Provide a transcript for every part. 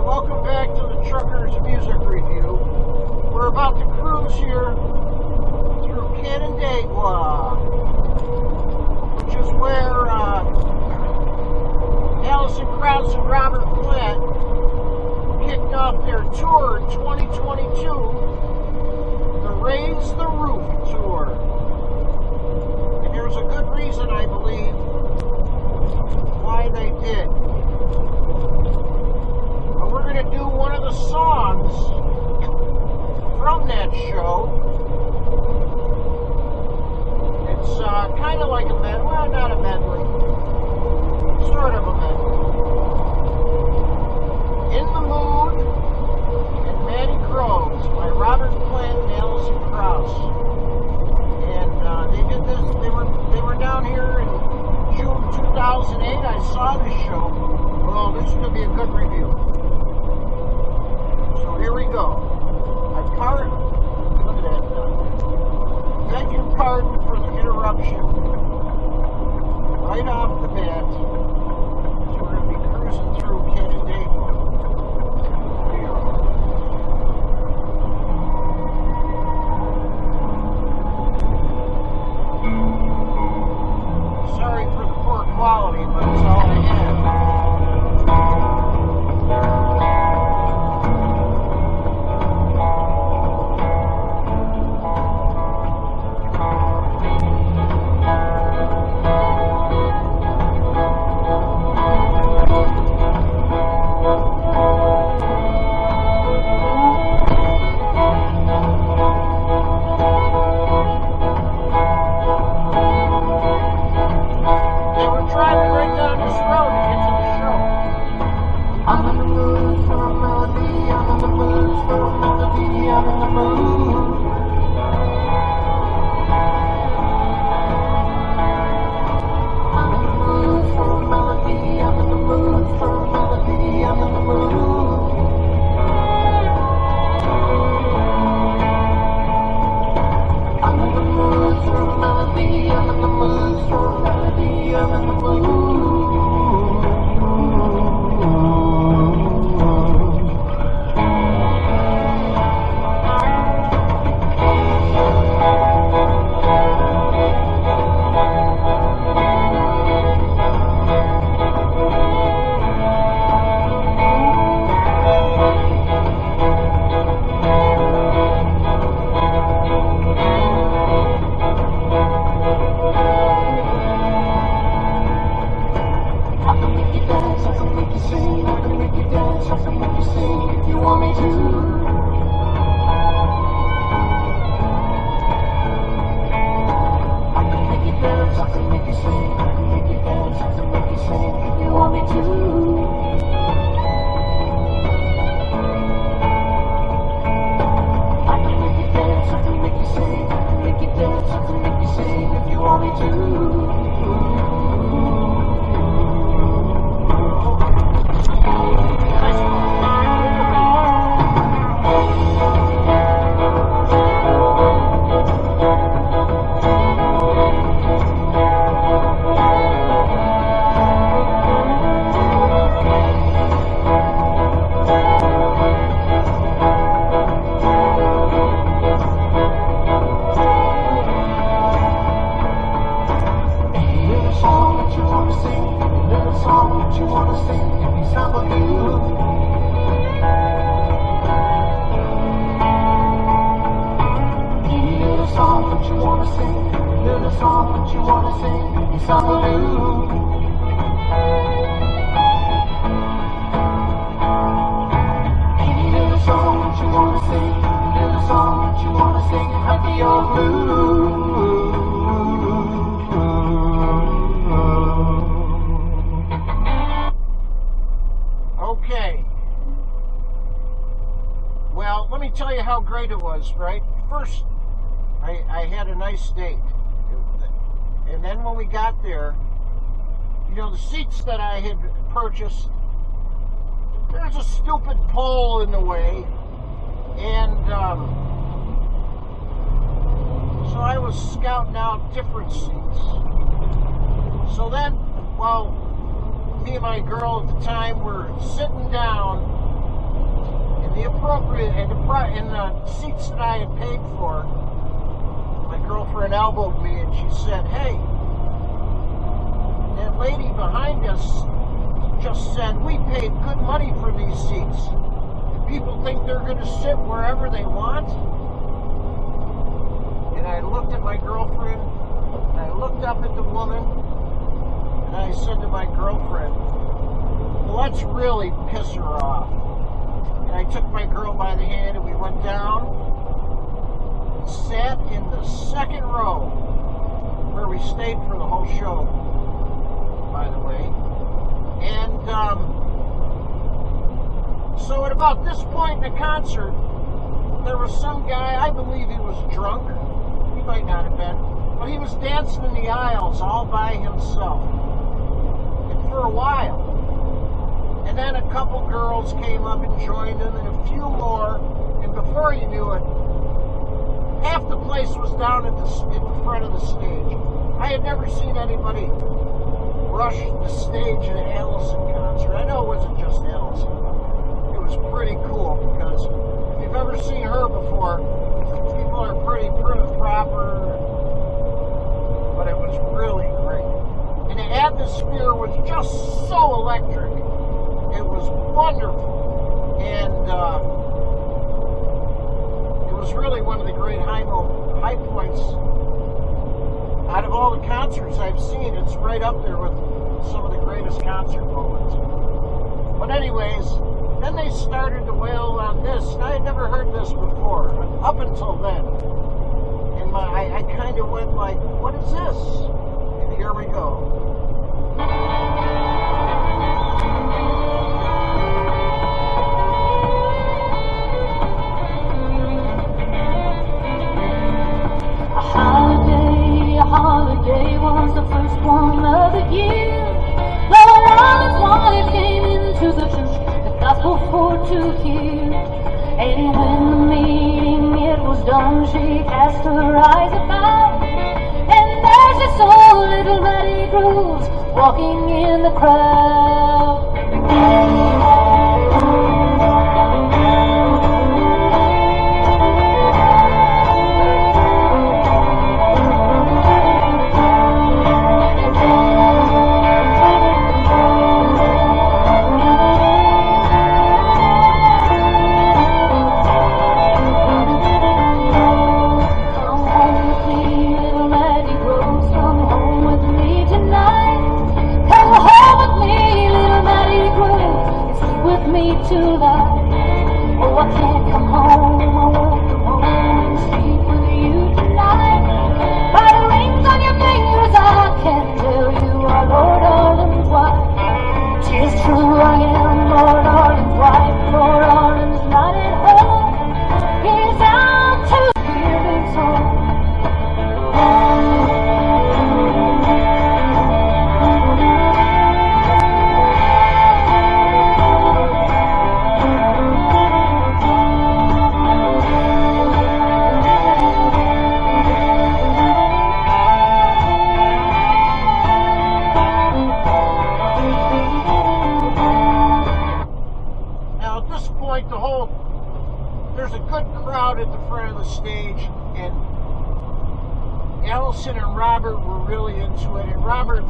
Welcome back to the Trucker's Music Review. We're about to cruise here through Canandaigua, which is where Alison Krauss and Robert kicked off their tour in 2022, the Raise the Roof Tour. And there's a good reason, I believe, why they did. But we're going to do one of the songs from that show. It's kind of like a medley. Well, not a medley. Sort of a medley. In the Mood and Matty by Robert Plant and Alison Krauss. And they did this, they were down here in June 2008. I saw this show. Well, this is going to be a good review. So here we go. Look at that. Beg your pardon for the interruption. Right off the bat. So we're going to be cruising through Canandaigua. Sorry for the poor quality, but it's all I have. Okay. Well, let me tell you how great it was, right? First, I had a nice date. And then when we got there, you know, the seats that I had purchased, there's a stupid pole in the way. And so I was scouting out different seats. So then, well, me and my girl at the time were sitting down the appropriate, and the seats that I had paid for, my girlfriend elbowed me and she said, "Hey, that lady behind us just said we paid good money for these seats. People think they're going to sit wherever they want." And I looked at my girlfriend, and I looked up at the woman, and I said to my girlfriend, "Let's really piss her off." And I took my girl by the hand, and we went down and sat in the second row, where we stayed for the whole show, by the way. And so at about this point in the concert, there was some guy, I believe he was drunk, he might not have been, but he was dancing in the aisles all by himself, and for a while. And then a couple girls came up and joined him, and a few more, and before you knew it, half the place was down at in front of the stage. I had never seen anybody rush the stage at an Alison concert. I know it wasn't just Alison. It was pretty cool, because if you've ever seen her before, people are pretty proper, but it was really great. And the atmosphere was just so electric. It was wonderful, and it was really one of the great high points out of all the concerts I've seen. It's right up there with some of the greatest concert moments. But anyways, then they started to wail on this, and I had never heard this before, up until then. And I kind of went like, "What is this?" And here we go. A holiday was the first one of the year. The last wife came into the church, the gospel for to hear. And when the meeting it was done, she cast her eyes about, and there she saw little Matty Krauss walking in the crowd. There's a good crowd at the front of the stage, and Alison and Robert were really into it. And Robert,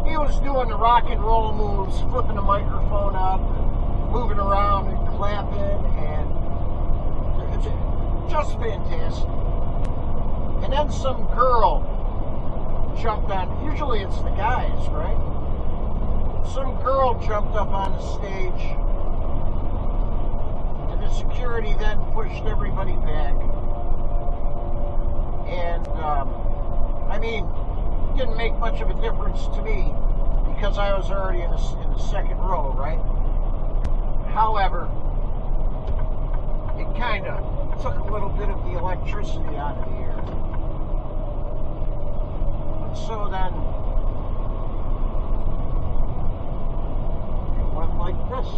he was doing the rock and roll moves, flipping the microphone up, moving around and clapping, and it's just fantastic. And then some girl jumped on. Usually it's the guys, right? Some girl jumped up on the stage, and the security then pushed everybody back. And I mean, it didn't make much of a difference to me because I was already in the second row, right? However, it kind of took a little bit of the electricity out of the air. And so then it went like this.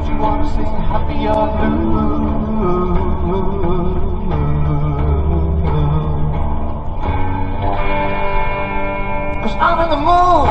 Don't you want to sing happy or blue? 'Cause I'm in the mood.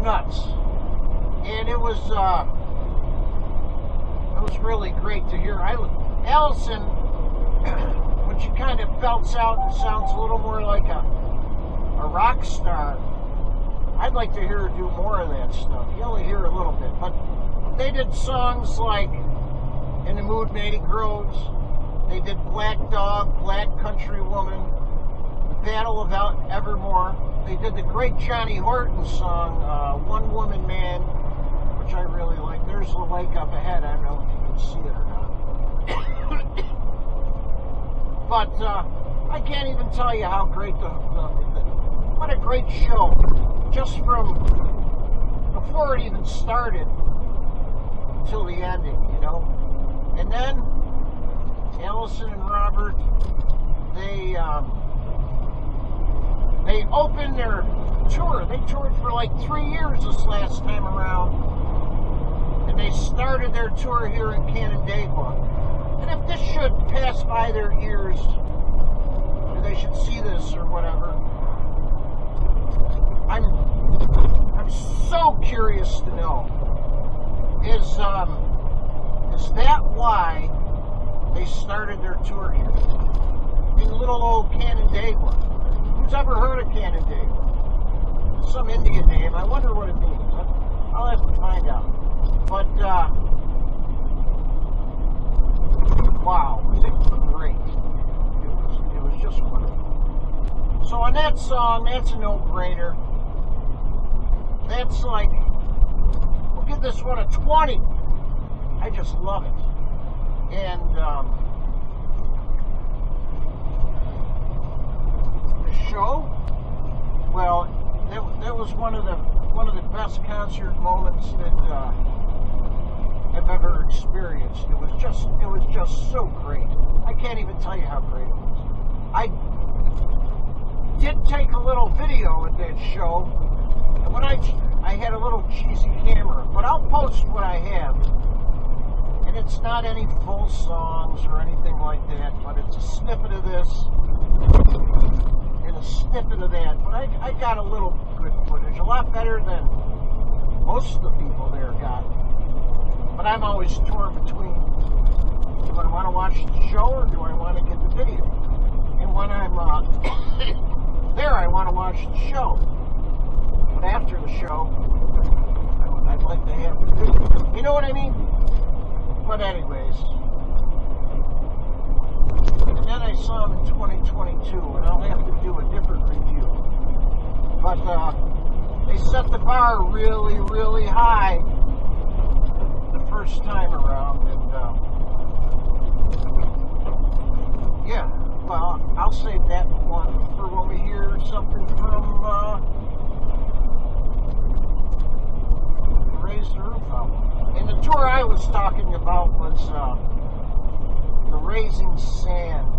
Nuts, and it was really great to hear. Alison, when she kind of belts out and sounds a little more like a rock star, I'd like to hear her do more of that stuff. You only hear a little bit, but they did songs like "In the Mood, Matty Groves." They did "Black Dog," "Black Country Woman," "The Battle of Evermore." They did the great Johnny Horton song, "One Woman Man," which I really like. There's the lake up ahead. I don't know if you can see it or not. But I can't even tell you how great what a great show. Just from before it even started till the ending, you know. And then Alison and Robert, they opened their tour. They toured for like 3 years this last time around. And they started their tour here in Canandaigua. And if this should pass by their ears, or they should see this or whatever, I'm so curious to know, is that why they started their tour here in little old Canandaigua? Who's ever heard of Canandaigua? Some Indian name. I wonder what it means. I'll have to find out. But, wow, was it great. It was just wonderful. So on that song, that's a no-brainer. That's like, we'll give this one a 20. I just love it. And, show, well, that was one of the best concert moments that I've ever experienced. It was just so great. I can't even tell you how great it was. I did take a little video at that show, and when I had a little cheesy camera, but I'll post what I have. And it's not any full songs or anything like that, but it's a snippet of this and a snippet of that. But I got a little good footage, a lot better than most of the people there got. But I'm always torn between, do I want to watch the show or do I want to get the video? And when I'm there, I want to watch the show. But after the show, I'd like to have the video. You know what I mean? But anyways, and then I saw him in 2022, and I'll have to do a different review. But they set the bar really, really high the first time around, and yeah, well, I'll save that one for when we hear something from Raise the Roof album. And the tour I was talking about was the Raising Sand